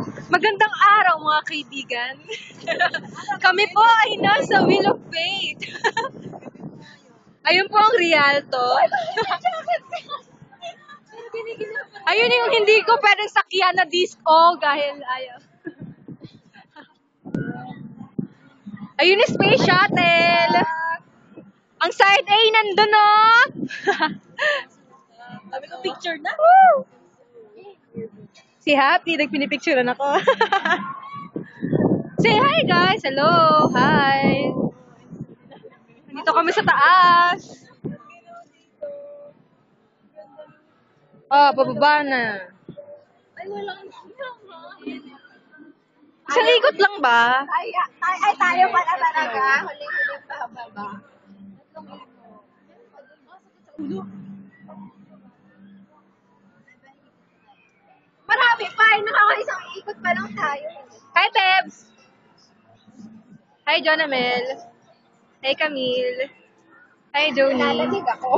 Magandang araw mga kaibigan. Kami po ay nasa Wheel of Fate. Ayun po ang Rialto. Ayun yung hindi ko pwedeng sakyan na disco dahil ayaw. Ayun yung space shuttle. Ang side A nandun o. Sabi ko picture na. Si Happy, nagpinipicturean ako. Say hi guys! Hello! Hi! Dito kami sa taas. Oh, pababa na. Ay, walang Isang ikot lang ba? ay, tayo pala talaga. Huling-huling pababa. Marami pa. Nakakaisang ikot pa lang tayo. Hi, Tebs! Hi, Jonamel. Hi, Camille. Hi, Joni. Nalalig ako.